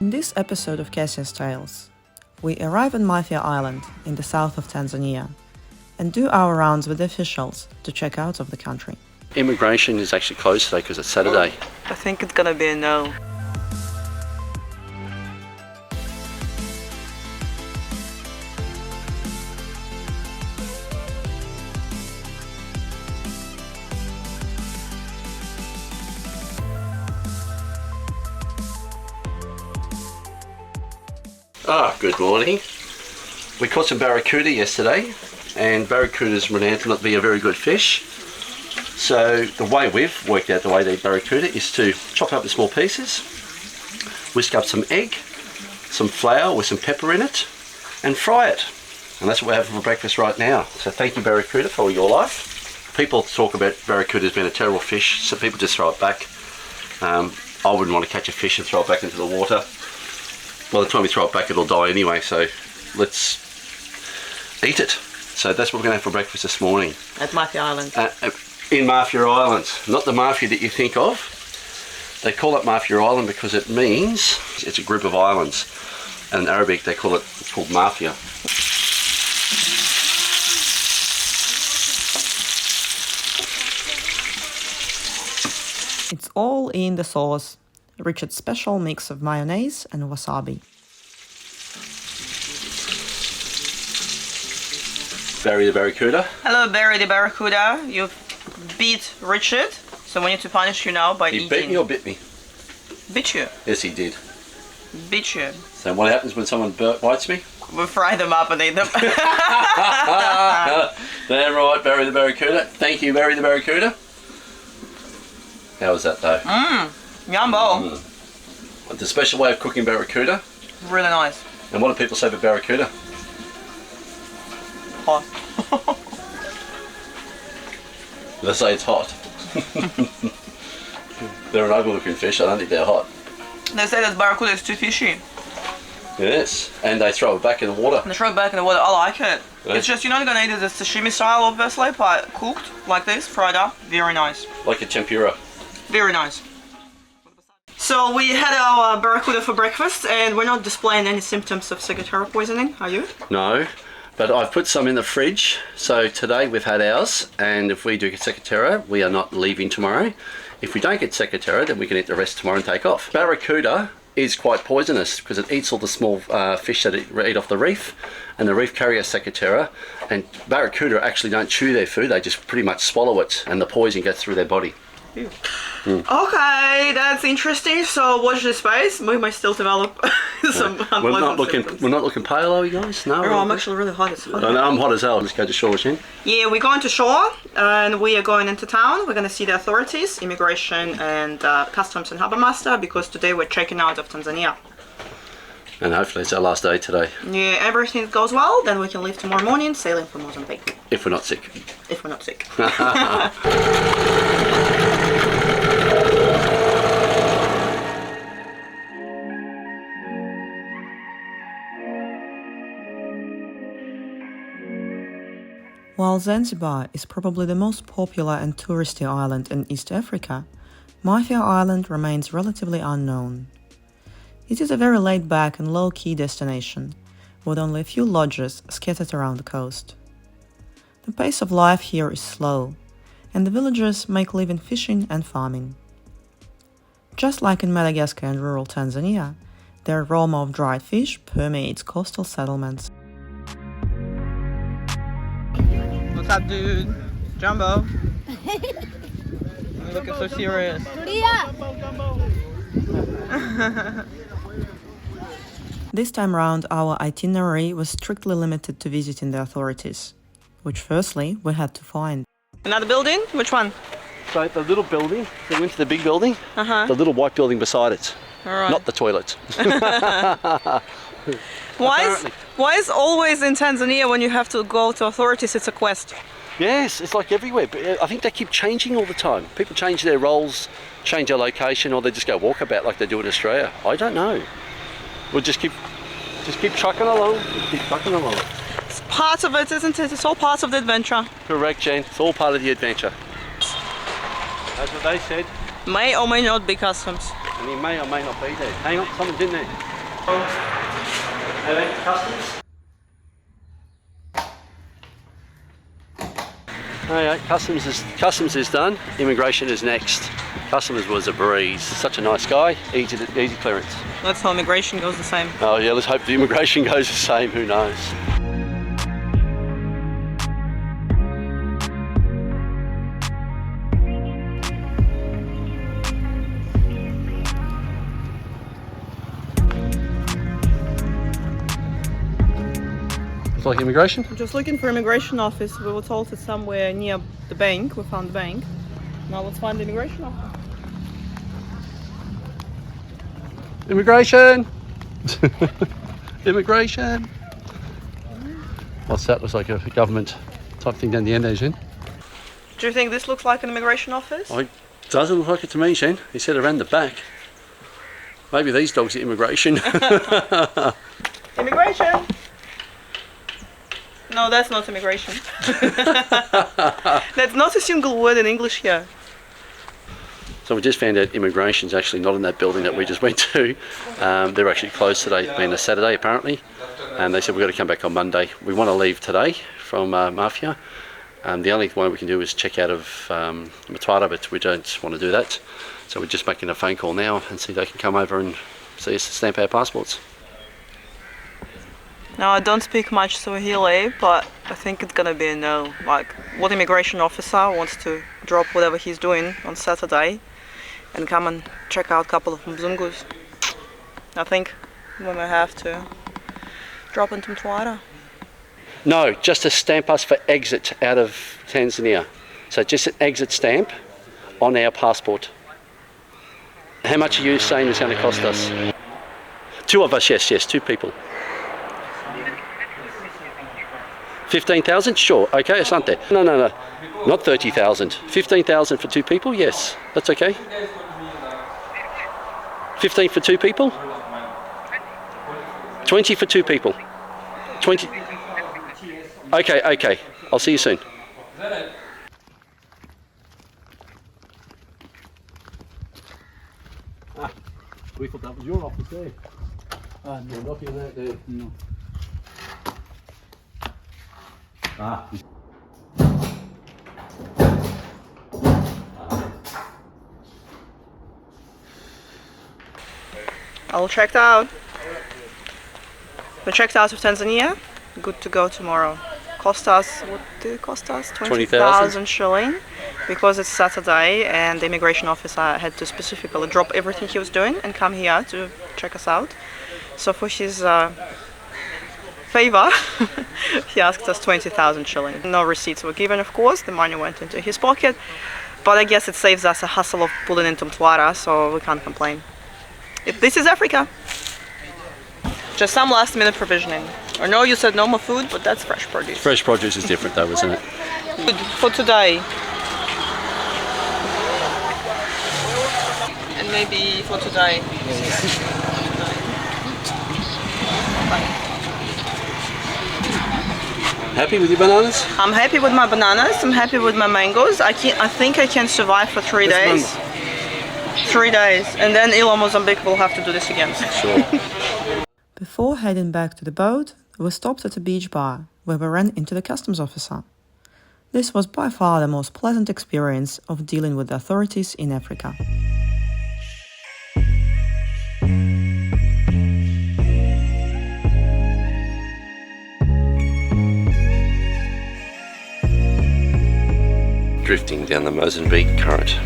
In this episode of Cassius Tales, we arrive on Mafia Island in the south of Tanzania and do our rounds with the officials to check out of the country. Immigration is actually closed today because it's Saturday. I think it's gonna be a no. Good morning. We caught some barracuda yesterday, and barracudas renowned to not be a very good fish. So the way we've worked out the way they eat barracuda is to chop up in small pieces, whisk up some egg, some flour with some pepper in it, and fry it. And that's what we're having for breakfast right now. So thank you, barracuda, for all your life. People talk about barracuda as being a terrible fish, so people just throw it back. I wouldn't want to catch a fish and throw it back into the water. By the time we throw it back, it'll die anyway, so let's eat it. So that's what we're going to have for breakfast this morning. At Mafia Island. In Mafia Island. Not the Mafia that you think of. They call it Mafia Island because it means it's a group of islands. And in Arabic they call it's called Mafia. It's all in the sauce. Richard's special mix of mayonnaise and wasabi. Barry the barracuda. Hello, Barry the barracuda. You've beat Richard, so we need to punish you now by eating. He beat me or bit me? Beat you. Yes, he did. Beat you. So what happens when someone bites me? We'll fry them up and eat them. They're right, Barry the barracuda. Thank you, Barry the barracuda. How was that though? Yumbo. It's a special way of cooking barracuda. Really nice. And what do people say about barracuda? Hot. They say it's hot. They're an ugly looking fish, I don't think they're hot. They say that barracuda is too fishy. Yes, and they throw it back in the water. And they throw it back in the water. I like it. Yeah. It's just, you're not gonna eat it as sashimi style, obviously, but cooked like this, fried up, very nice. Like a tempura. Very nice. So we had our barracuda for breakfast, and we're not displaying any symptoms of ciguatera poisoning, are you? No, but I've put some in the fridge. So today we've had ours, and if we do get ciguatera, we are not leaving tomorrow. If we don't get ciguatera, then we can eat the rest tomorrow and take off. Barracuda is quite poisonous because it eats all the small fish that eat off the reef, and the reef carry a ciguatera, and barracuda actually don't chew their food, they just pretty much swallow it, and the poison gets through their body. Okay, that's interesting. So watch this space. We might still develop some unpleasant symptoms. We're not looking pale, are we guys? No. Oh, I'm actually really hot. It's hot. I know, I'm hot as hell. Let's go to shore, Shin. Yeah, we're going to shore, and we are going into town. We're going to see the authorities, immigration and customs and harbour master, because today we're checking out of Tanzania. And hopefully it's our last day today. Yeah, everything goes well, then we can leave tomorrow morning, sailing for Mozambique. If we're not sick. If we're not sick. While Zanzibar is probably the most popular and touristy island in East Africa, Mafia Island remains relatively unknown. It is a very laid-back and low-key destination, with only a few lodges scattered around the coast. The pace of life here is slow, and the villagers make living fishing and farming. Just like in Madagascar and rural Tanzania, the aroma of dried fish permeates coastal settlements. What's up, dude? Jumbo. You're looking so serious. This time round, our itinerary was strictly limited to visiting the authorities, which firstly we had to find. Another building? Which one? So the little building, we went to the big building, Uh-huh. the little white building beside it, Alright. not the toilet. Why is always in Tanzania when you have to go to authorities, it's a quest? Yes, it's like everywhere, but I think they keep changing all the time. People change their roles, change their location, or they just go walkabout like they do in Australia. I don't know. We'll just keep trucking along, keep trucking along. It's part of it, isn't it? It's all part of the adventure. Correct, Jen. It's all part of the adventure. That's what they said. May or may not be customs. and he may or may not be there. Hang on, someone's in there. Hello, customs. Alright, customs is done. Immigration is next. Customs was a breeze. Such a nice guy. Easy clearance. Let's hope immigration goes the same. Oh yeah, let's hope the immigration goes the same. Who knows? It's like immigration? I'm just looking for immigration office. We were told it's somewhere near the bank. We found the bank. Now let's find the immigration office. Immigration! Immigration! What's that? Looks like a government type thing down the end there, Jen. Do you think this looks like an immigration office? It doesn't look like it to me, Jen. He said around the back. Maybe these dogs are immigration. Immigration! No, that's not immigration. That's not a single word in English here. So we just found out immigration's actually not in that building that we just went to. They're actually closed today, being a Saturday apparently. And they said we've got to come back on Monday. We want to leave today from Mafia. The only one we can do is check out of Mtwara, but we don't want to do that. So we're just making a phone call now and see if they can come over and see us stamp our passports. Now, I don't speak much Swahili, but I think it's gonna be a no. Like, what immigration officer wants to drop whatever he's doing on Saturday and come and check out a couple of Mzungus? I think we may have to drop into Mtwara. No, just to stamp us for exit out of Tanzania. So just an exit stamp on our passport. How much are you saying it's going to cost us? Two of us, yes, 2 people. 15,000? Sure, okay, asante. No, not 30,000. 15,000 for 2 people? Yes, that's okay. 15 for 2 people? 20 for 2 people. 20. Okay, I'll see you soon. We thought that was your office there. No. Not in that there. No. All checked out. We checked out of Tanzania. Good to go tomorrow. Cost us, what did it cost us? 20,000 shilling, because it's Saturday and the immigration officer had to specifically drop everything he was doing and come here to check us out. So for his favor, he asked us 20,000 shilling. No receipts were given, of course. The money went into his pocket, but I guess it saves us a hassle of pulling into Mtwara, so we can't complain. This is Africa. Just some last minute provisioning. I know you said no more food, but that's fresh produce. Fresh produce is different though, isn't it? Food for today. And maybe for today. Happy with your bananas? I'm happy with my bananas. I'm happy with my mangoes. I think I can survive for 3 days. 3 days. And then Ilo Mozambique will have to do this again. Sure. Before heading back to the boat, we stopped at a beach bar where we ran into the customs officer. This was by far the most pleasant experience of dealing with the authorities in Africa. Drifting down the Mozambique current.